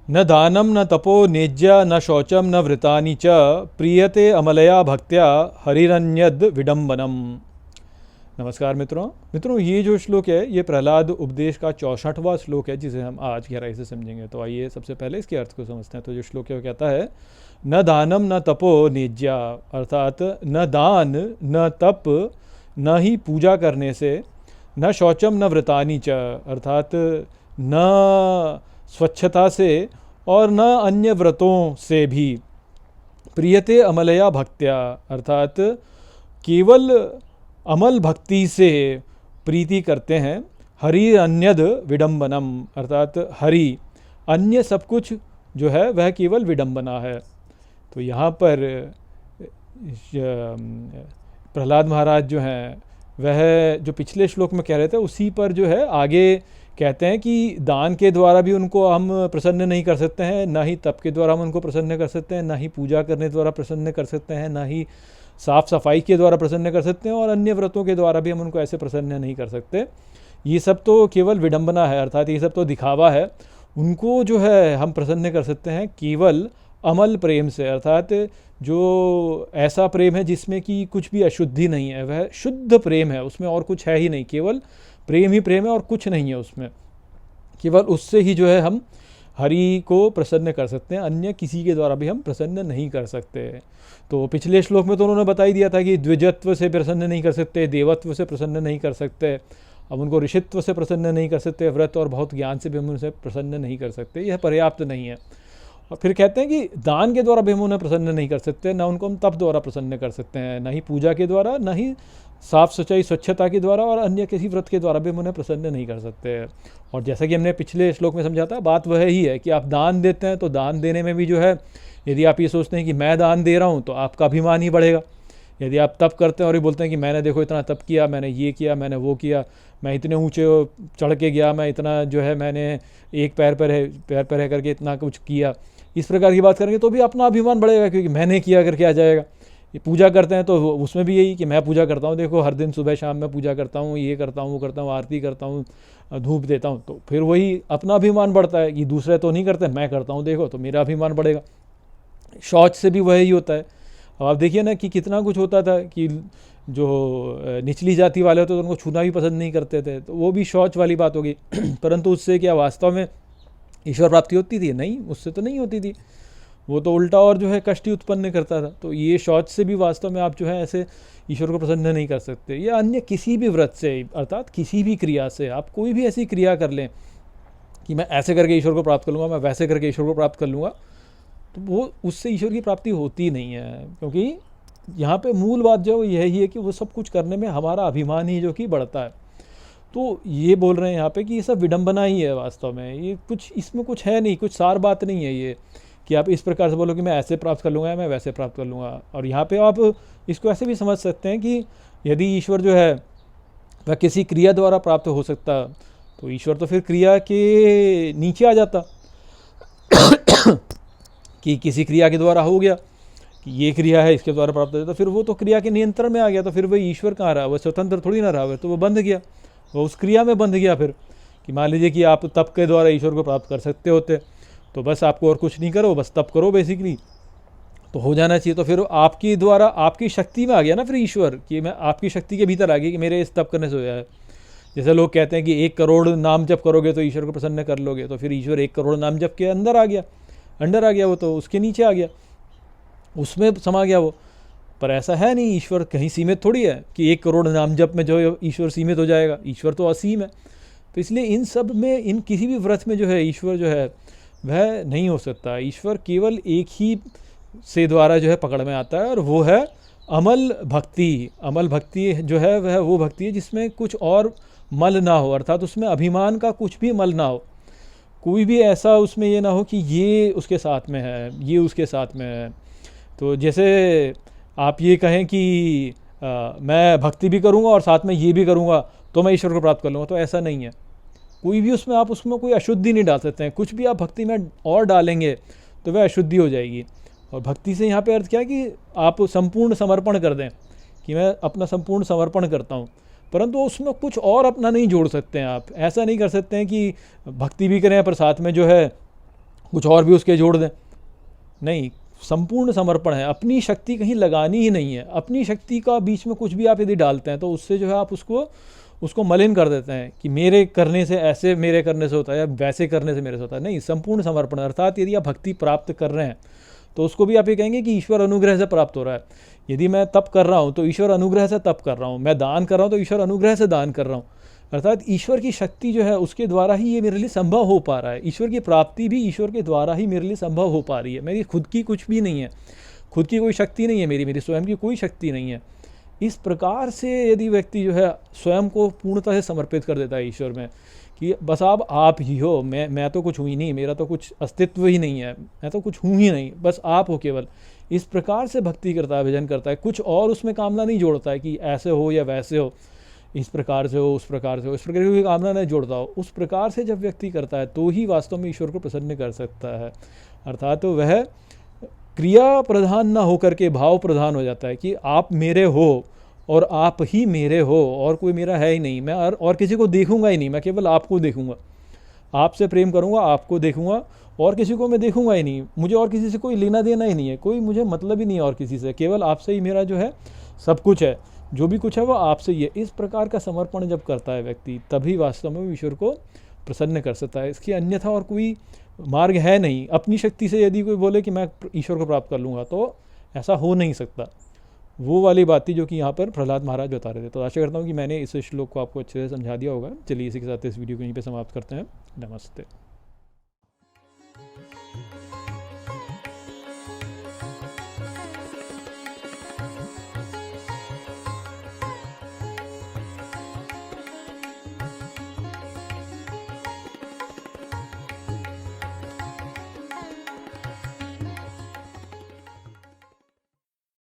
न दानं न तपो नेज्या न शौचं न व्रतानि च प्रीयते अमलया भक्त्या हरिरन्यद विडम्बनम। नमस्कार मित्रों, ये जो श्लोक है ये प्रहलाद उपदेश का 64वां श्लोक है जिसे हम आज गहराई से समझेंगे। तो आइए सबसे पहले इसके अर्थ को समझते हैं। तो जो श्लोक है वो कहता है न दानम न तपो नेज्या, अर्थात न दान न तप न ही पूजा करने से, न शौचम न व्रतानि च, अर्थात न स्वच्छता से और न अन्य व्रतों से भी, प्रियते अमलया भक्त्या, अर्थात केवल अमल भक्ति से प्रीति करते हैं। हरि अन्यद विडम्बनम, अर्थात हरि अन्य सब कुछ जो है वह केवल विडम्बना है। तो यहाँ पर प्रहलाद महाराज जो हैं वह जो पिछले श्लोक में कह रहे थे उसी पर जो है आगे कहते हैं कि दान के द्वारा भी उनको हम प्रसन्न नहीं कर सकते हैं, ना ही तप के द्वारा हम उनको प्रसन्न कर सकते हैं, ना ही पूजा करने द्वारा प्रसन्न कर सकते हैं, ना ही साफ़ सफाई के द्वारा प्रसन्न कर सकते हैं, और अन्य व्रतों के द्वारा भी हम उनको ऐसे प्रसन्न नहीं कर सकते। ये सब तो केवल विडंबना है, अर्थात ये सब तो दिखावा है। उनको जो है हम प्रसन्न कर सकते हैं केवल अमल प्रेम से, अर्थात जो ऐसा प्रेम है जिसमें कि कुछ भी अशुद्धि नहीं है, वह शुद्ध प्रेम है, उसमें और कुछ है ही नहीं, केवल प्रेम ही प्रेम है और कुछ नहीं है उसमें। केवल उससे ही जो है हम हरि को प्रसन्न कर सकते हैं, अन्य किसी के द्वारा भी हम प्रसन्न नहीं कर सकते। तो पिछले श्लोक में तो उन्होंने बता ही दिया था कि द्विजत्व से प्रसन्न नहीं कर सकते, देवत्व से प्रसन्न नहीं कर सकते, अब उनको ऋषित्व से प्रसन्न नहीं कर सकते, व्रत और बहुत ज्ञान से भी हम उनसे प्रसन्न नहीं कर सकते, यह पर्याप्त नहीं है। और फिर कहते हैं कि दान के द्वारा भी हम उन्हें प्रसन्न नहीं कर सकते, ना उनको हम तप द्वारा प्रसन्न कर सकते हैं, ना ही पूजा के द्वारा, ना ही साफ सच्चाई स्वच्छता के द्वारा, और अन्य किसी व्रत के द्वारा भी हम उन्हें प्रसन्न नहीं कर सकते। और जैसा कि हमने पिछले श्लोक में समझा था, बात वह ही है कि आप दान देते हैं तो दान देने में भी जो है, यदि आप ये सोचते हैं कि मैं दान दे रहा हूँ तो आपका अभिमान ही बढ़ेगा। यदि आप तप करते हैं और ये बोलते हैं कि मैंने देखो इतना तप किया, मैंने ये किया, मैंने वो किया, मैं इतने ऊंचे चढ़ के गया, मैं इतना जो है मैंने एक पैर पर रह करके इतना कुछ किया, इस प्रकार की बात करेंगे तो भी अपना अभिमान बढ़ेगा, क्योंकि मैंने किया करके आ जाएगा। ये पूजा करते हैं तो उसमें भी यही कि मैं पूजा करता हूँ, देखो हर दिन सुबह शाम मैं पूजा करता हूँ, ये करता हूँ, वो करता हूँ, आरती करता हूँ, धूप देता हूँ, तो फिर वही अपना अभिमान बढ़ता है कि दूसरे तो नहीं करते, मैं करता हूँ, देखो तो मेरा अभिमान बढ़ेगा। शौच से भी वही होता है। अब आप देखिए ना कि कितना कुछ होता था कि जो निचली जाति वाले होते तो उनको छूना भी पसंद नहीं करते थे, तो वो भी शौच वाली बात होगी। परंतु उससे क्या वास्तव में ईश्वर प्राप्ति होती थी? नहीं, उससे तो नहीं होती थी, वो तो उल्टा और जो है कष्ट ही उत्पन्न करता था। तो ये शौच से भी वास्तव में आप जो है ऐसे ईश्वर को प्रसन्न नहीं कर सकते। या अन्य किसी भी व्रत से, अर्थात किसी भी क्रिया से, आप कोई भी ऐसी क्रिया कर लें कि मैं ऐसे करके ईश्वर को प्राप्त कर लूँगा, मैं वैसे करके ईश्वर को प्राप्त कर लूँगा, तो वो उससे ईश्वर की प्राप्ति होती नहीं है। क्योंकि यहाँ पे मूल बात जो है यही है कि वो सब कुछ करने में हमारा अभिमान ही जो कि बढ़ता है। तो ये बोल रहे हैं यहाँ पे कि ये सब विडंबना ही है वास्तव में, ये कुछ इसमें कुछ है नहीं, कुछ सार बात नहीं है ये कि आप इस प्रकार से बोलो कि मैं ऐसे प्राप्त कर लूँगा या मैं वैसे प्राप्त कर लूँगा। और यहाँ पे आप इसको ऐसे भी समझ सकते हैं कि यदि ईश्वर जो है वह किसी क्रिया द्वारा प्राप्त हो सकता तो ईश्वर तो फिर क्रिया के नीचे आ जाता कि किसी क्रिया के द्वारा हो गया कि ये क्रिया है इसके द्वारा प्राप्त हो जाता, फिर वो तो क्रिया के नियंत्रण में आ गया, तो फिर वह ईश्वर कहाँ रहा, वह स्वतंत्र थोड़ी ना रहा, तो वो बंध गया, वो उस क्रिया में बंध गया। फिर कि मान लीजिए कि आप तप के द्वारा ईश्वर को प्राप्त कर सकते होते, तो बस आपको और कुछ नहीं करो, बस तप करो बेसिकली, तो हो जाना चाहिए। तो फिर आपकी द्वारा आपकी शक्ति में आ गया ना फिर ईश्वर, कि मैं आपकी शक्ति के भीतर आ गई कि मेरे इस तप करने से हो जाए। जैसे लोग कहते हैं कि 1 करोड़ नाम जप करोगे तो ईश्वर को प्रसन्न कर लोगे, तो फिर ईश्वर 1 करोड़ नाम जप के अंदर आ गया, वो तो उसके नीचे आ गया, उसमें समा गया वो। पर ऐसा है नहीं, ईश्वर कहीं सीमित थोड़ी है कि 1 करोड़ नाम जप में जो ईश्वर सीमित हो जाएगा, ईश्वर तो असीम है। तो इसलिए इन सब में, इन किसी भी व्रत में जो है ईश्वर जो है वह नहीं हो सकता। ईश्वर केवल एक ही से द्वारा जो है पकड़ में आता है, और वो है अमल भक्ति। अमल भक्ति जो है वह वो भक्ति है जिसमें कुछ और मल ना हो, अर्थात उसमें अभिमान का कुछ भी मल ना हो, कोई भी ऐसा उसमें ये ना हो कि ये उसके साथ में है, ये उसके साथ में है। तो जैसे आप ये कहें कि मैं भक्ति भी करूँगा और साथ में ये भी करूँगा तो मैं ईश्वर को प्राप्त कर लूँगा, तो ऐसा नहीं है। कोई भी उसमें आप उसमें कोई अशुद्धि नहीं डाल सकते हैं। कुछ भी आप भक्ति में और डालेंगे तो वह अशुद्धि हो जाएगी। और भक्ति से यहाँ पे अर्थ क्या है कि आप संपूर्ण समर्पण कर दें, कि मैं अपना संपूर्ण समर्पण करता हूँ, परंतु उसमें कुछ और अपना नहीं जोड़ सकते हैं। आप ऐसा नहीं कर सकते हैं कि भक्ति भी करें पर साथ में जो है कुछ और भी उसके जोड़ दें। नहीं, संपूर्ण समर्पण है, अपनी शक्ति कहीं लगानी ही नहीं है। अपनी शक्ति का बीच में कुछ भी आप यदि डालते हैं तो उससे जो है आप उसको मलिन कर देते हैं कि मेरे करने से ऐसे, मेरे करने से होता है, या वैसे करने से मेरे से होता है। नहीं, संपूर्ण समर्पण अर्थात यदि आप भक्ति प्राप्त कर रहे हैं तो उसको भी आप ये कहेंगे कि ईश्वर अनुग्रह से प्राप्त हो रहा है। यदि मैं तप कर रहा हूँ तो ईश्वर अनुग्रह से तप कर रहा हूँ, मैं दान कर रहा हूँ तो ईश्वर अनुग्रह से दान कर रहा हूँ। अर्थात ईश्वर की शक्ति जो है उसके द्वारा ही ये मेरे लिए संभव हो पा रहा है। ईश्वर की प्राप्ति भी ईश्वर के द्वारा ही मेरे लिए संभव हो पा रही है। मेरी खुद की कुछ भी नहीं है, खुद की कोई शक्ति नहीं है, मेरी स्वयं की कोई शक्ति नहीं है। इस प्रकार से यदि व्यक्ति जो है स्वयं को पूर्णतः से समर्पित कर देता है ईश्वर में कि बस आप ही हो, मैं तो कुछ हूँ ही नहीं, मेरा तो कुछ अस्तित्व ही नहीं है, मैं तो कुछ हूँ ही नहीं, बस आप हो केवल। इस प्रकार से भक्ति करता है, भजन करता है, कुछ और उसमें कामना नहीं जोड़ता है कि ऐसे हो या वैसे हो, इस प्रकार से हो, उस प्रकार से हो, इस प्रकार की कामना नहीं जोड़ता हो। उस प्रकार से जब व्यक्ति करता है तो ही वास्तव में ईश्वर को प्रसन्न कर सकता है। अर्थात तो वह क्रिया प्रधान ना होकर के भाव प्रधान हो जाता है कि आप मेरे हो और आप ही मेरे हो, और कोई मेरा है ही नहीं, मैं और किसी को देखूंगा ही नहीं, मैं केवल आपको देखूंगा, आपसे प्रेम करूंगा, आपको देखूंगा, और किसी को मैं देखूंगा ही नहीं। मुझे और किसी से कोई लेना देना ही नहीं है, कोई मुझे मतलब ही नहीं है और किसी से, केवल आपसे ही मेरा जो है सब कुछ है, जो भी कुछ है वो आपसे ही है। इस प्रकार का समर्पण जब करता है व्यक्ति तभी वास्तव में ईश्वर को प्रसन्न कर सकता है। इसकी अन्यथा और कोई मार्ग है नहीं। अपनी शक्ति से यदि कोई बोले कि मैं ईश्वर को प्राप्त कर लूँगा तो ऐसा हो नहीं सकता। वो वाली बात थी जो कि यहाँ पर प्रहलाद महाराज बता रहे थे। तो आशा करता हूँ कि मैंने इस श्लोक को आपको अच्छे से समझा दिया होगा। चलिए इसी के साथ इस वीडियो को यहीं पे समाप्त करते हैं। नमस्ते।